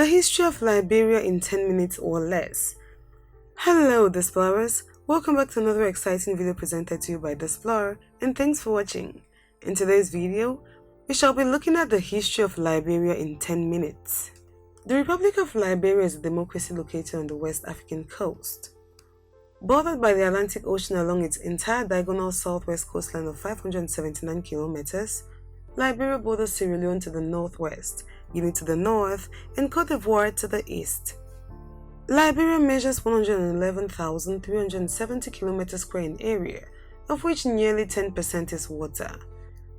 The history of Liberia in 10 minutes or less. Hello Displorers, welcome back to another exciting video presented to you by Displorer, and thanks for watching. In today's video, we shall be looking at the history of Liberia in 10 minutes. The Republic of Liberia is a democracy located on the West African coast. Bordered by the Atlantic Ocean along its entire diagonal southwest coastline of 579 kilometers, Liberia borders Sierra Leone to the northwest, Guinea to the north, and Cote d'Ivoire to the east. Liberia measures 111,370 kilometers square in area, of which nearly 10% is water.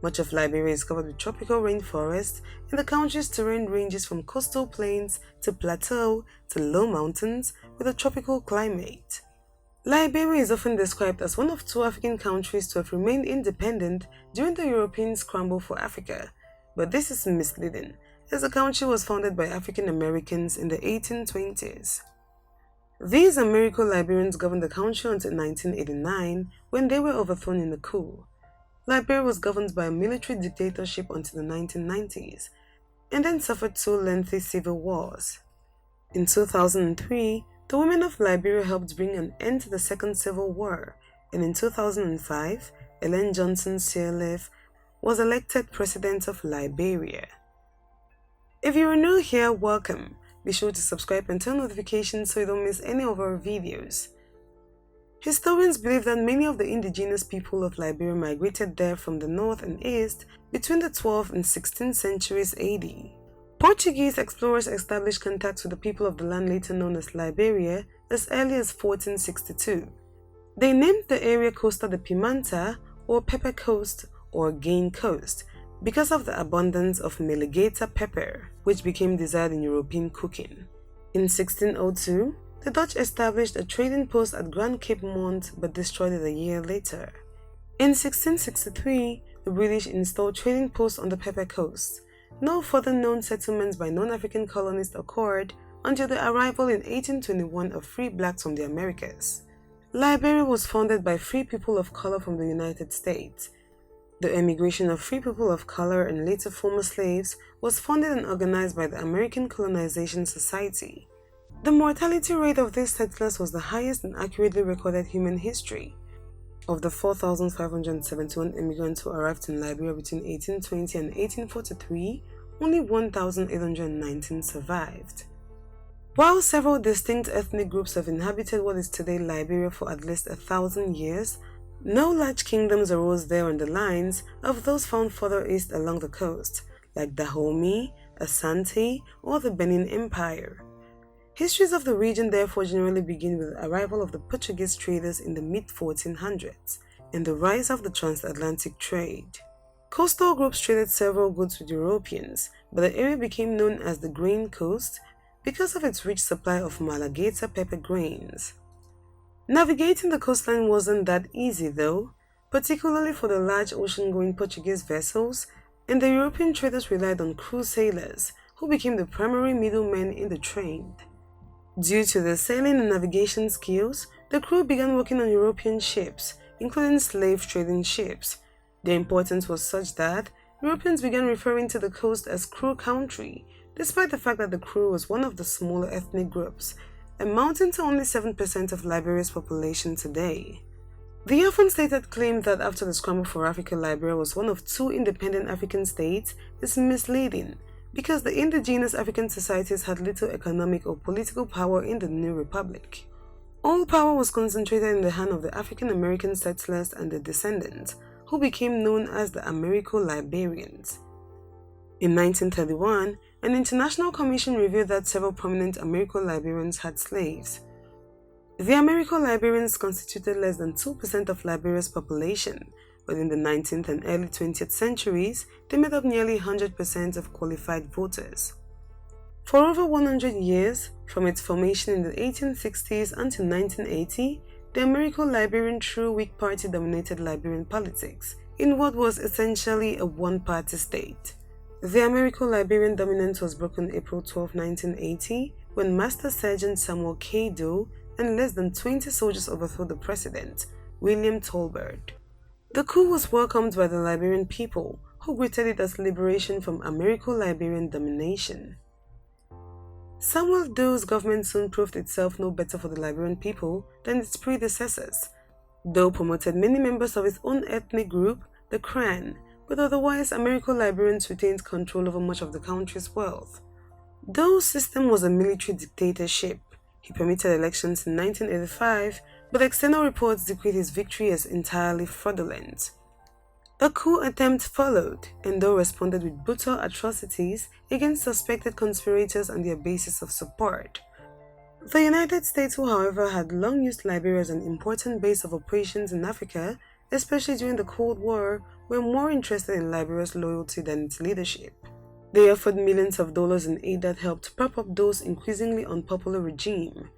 Much of Liberia is covered with tropical rainforests, and the country's terrain ranges from coastal plains to plateau to low mountains with a tropical climate. Liberia is often described as one of two African countries to have remained independent during the European scramble for Africa, but this is misleading, as the country was founded by African Americans in the 1820s. These Americo-Liberians governed the country until 1989, when they were overthrown in a coup. Liberia was governed by a military dictatorship until the 1990s, and then suffered two lengthy civil wars. In 2003, the women of Liberia helped bring an end to the Second Civil War, and in 2005, Ellen Johnson Sirleaf was elected President of Liberia. If you are new here, welcome. Be sure to subscribe and turn notifications so you don't miss any of our videos. Historians believe that many of the indigenous people of Liberia migrated there from the north and east between the 12th and 16th centuries AD. Portuguese explorers established contacts with the people of the land later known as Liberia as early as 1462. They named the area Costa da Pimenta, or Pepper Coast, or Gain Coast, because of the abundance of melegueta pepper, which became desired in European cooking. In 1602, the Dutch established a trading post at Grand Cape Mount but destroyed it a year later. In 1663, the British installed trading posts on the Pepper Coast. No further known settlements by non-African colonists occurred until the arrival in 1821 of free blacks from the Americas. Liberia was founded by free people of color from the United States. The emigration of free people of color and later former slaves was funded and organized by the American Colonization Society. The mortality rate of these settlers was the highest in accurately recorded human history. Of the 4,571 immigrants who arrived in Liberia between 1820 and 1843, only 1,819 survived. While several distinct ethnic groups have inhabited what is today Liberia for at least 1,000 years, no large kingdoms arose there on the lines of those found further east along the coast, like Dahomey, Asante, or the Benin Empire. Histories of the region therefore generally begin with the arrival of the Portuguese traders in the mid-1400s and the rise of the transatlantic trade. Coastal groups traded several goods with Europeans, but the area became known as the Grain Coast because of its rich supply of melegueta pepper grains. Navigating the coastline wasn't that easy though, particularly for the large ocean-going Portuguese vessels, and the European traders relied on crew sailors, who became the primary middlemen in the trade. Due to their sailing and navigation skills, the crew began working on European ships, including slave trading ships. Their importance was such that Europeans began referring to the coast as Crew Country, despite the fact that the crew was one of the smaller ethnic groups, amounting to only 7% of Liberia's population today. The often stated claim that after the scramble for Africa, Liberia was one of two independent African states is misleading, because the indigenous African societies had little economic or political power in the new republic. All power was concentrated in the hand of the African American settlers and their descendants, who became known as the Americo-Liberians. In 1931, an international commission revealed that several prominent Americo-Liberians had slaves. The Americo-Liberians constituted less than 2% of Liberia's population, but in the 19th and early 20th centuries, they made up nearly 100% of qualified voters. For over 100 years, from its formation in the 1860s until 1980, the Americo-Liberian True Whig Party dominated Liberian politics in what was essentially a one-party state. The Americo-Liberian dominance was broken April 12, 1980, when Master Sergeant Samuel K. Doe and less than 20 soldiers overthrew the president, William Tolbert. The coup was welcomed by the Liberian people, who greeted it as liberation from Americo-Liberian domination. Samuel Doe's government soon proved itself no better for the Liberian people than its predecessors. Doe promoted many members of his own ethnic group, the Kran, but otherwise American Liberians retained control over much of the country's wealth. Doe's system was a military dictatorship. He permitted elections in 1985, but external reports decreed his victory as entirely fraudulent. A coup attempt followed, and Doe responded with brutal atrocities against suspected conspirators and their bases of support. The United States, who however had long used Liberia as an important base of operations in Africa, especially during the Cold War, were more interested in Liberia's loyalty than its leadership. They offered millions of dollars in aid that helped prop up Doe's increasingly unpopular regime.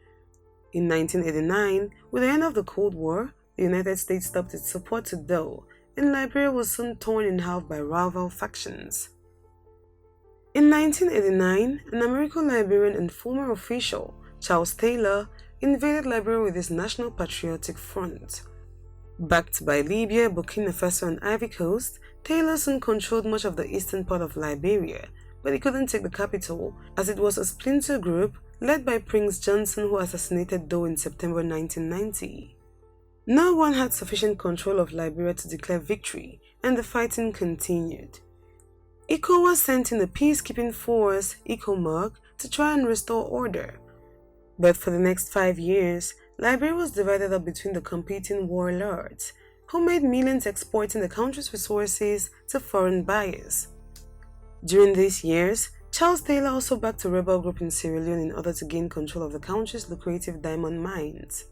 In 1989, with the end of the Cold War, the United States stopped its support to Doe, and Liberia was soon torn in half by rival factions. In 1989, an American Liberian and former official, Charles Taylor, invaded Liberia with his National Patriotic Front. Backed by Libya, Burkina Faso and Ivory Coast, Taylor soon controlled much of the eastern part of Liberia, but he couldn't take the capital as it was a splinter group led by Prince Johnson, who assassinated Doe in September 1990. No one had sufficient control of Liberia to declare victory, and the fighting continued. ECOWAS sent in a peacekeeping force, ECOMOG, to try and restore order. But for the next 5 years, Liberia was divided up between the competing warlords, who made millions exporting the country's resources to foreign buyers. During these years, Charles Taylor also backed a rebel group in Sierra Leone in order to gain control of the country's lucrative diamond mines.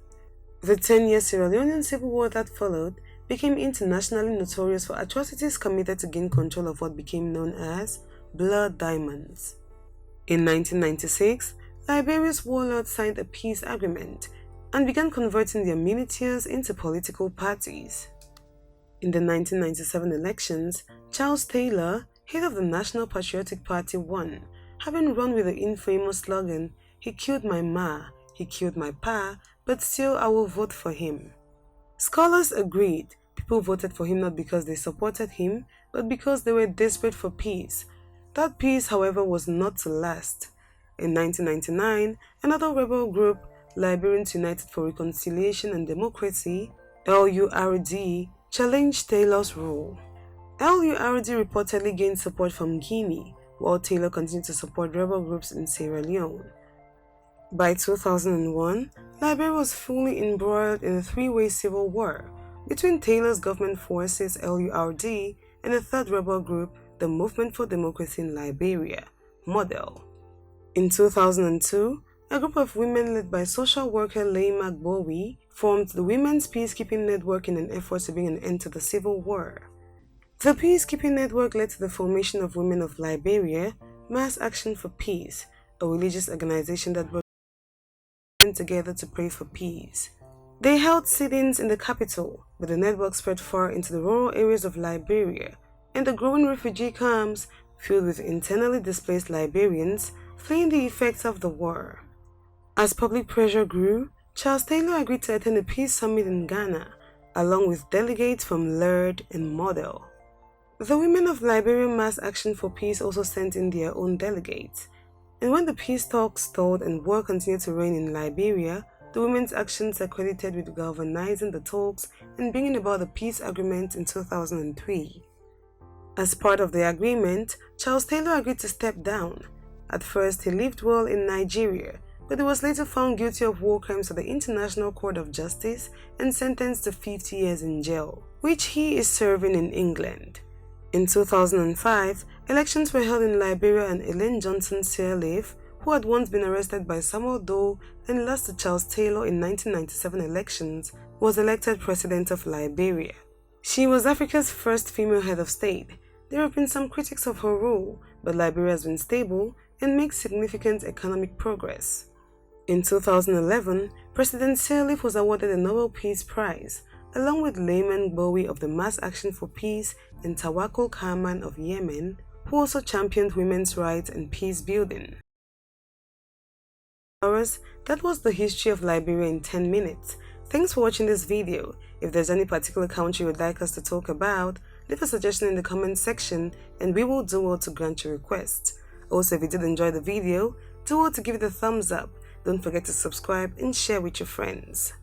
The 10-year Sierra Leonean civil war that followed became internationally notorious for atrocities committed to gain control of what became known as blood diamonds. In 1996, Liberia's warlords signed a peace agreement and began converting their militias into political parties. In the 1997 elections, Charles Taylor, head of the National Patriotic Party, won, having run with the infamous slogan, "He killed my ma, he killed my pa, but still I will vote for him." Scholars agreed. People voted for him not because they supported him, but because they were desperate for peace. That peace, however, was not to last. In 1999, another rebel group, Liberians United for Reconciliation and Democracy, LURD, challenged Taylor's rule. LURD reportedly gained support from Guinea, while Taylor continued to support rebel groups in Sierra Leone. By 2001, Liberia was fully embroiled in a three-way civil war between Taylor's government forces, LURD, and a third rebel group, the Movement for Democracy in Liberia, MODEL. In 2002, a group of women led by social worker Laima Gbowie formed the Women's Peacekeeping Network in an effort to bring an end to the civil war. The Peacekeeping Network led to the formation of Women of Liberia, Mass Action for Peace, a religious organization that brought women together to pray for peace. They held sit-ins in the capital, but the network spread far into the rural areas of Liberia, and the growing refugee camps filled with internally displaced Liberians fleeing the effects of the war. As public pressure grew, Charles Taylor agreed to attend a peace summit in Ghana, along with delegates from LURD and MODEL. The Women of Liberia Mass Action for Peace also sent in their own delegates, and when the peace talks stalled and war continued to reign in Liberia, the women's actions are credited with galvanizing the talks and bringing about the peace agreement in 2003. As part of the agreement, Charles Taylor agreed to step down. At first, he lived well in Nigeria, but he was later found guilty of war crimes at the International Court of Justice and sentenced to 50 years in jail, which he is serving in England. In 2005, elections were held in Liberia, and Ellen Johnson Sirleaf, who had once been arrested by Samuel Doe and lost to Charles Taylor in 1997 elections, was elected president of Liberia. She was Africa's first female head of state. There have been some critics of her rule, but Liberia has been stable and makes significant economic progress. In 2011, President Sirleaf was awarded the Nobel Peace Prize, along with Laima Gbowie of the Mass Action for Peace and Tawakkol Karman of Yemen, who also championed women's rights and peace building. That was the history of Liberia in 10 minutes. Thanks for watching this video. If there's any particular country you would like us to talk about, leave a suggestion in the comment section and we will do well to grant your request. Also, if you did enjoy the video, Do well to give it a thumbs up. Don't forget to subscribe and share with your friends.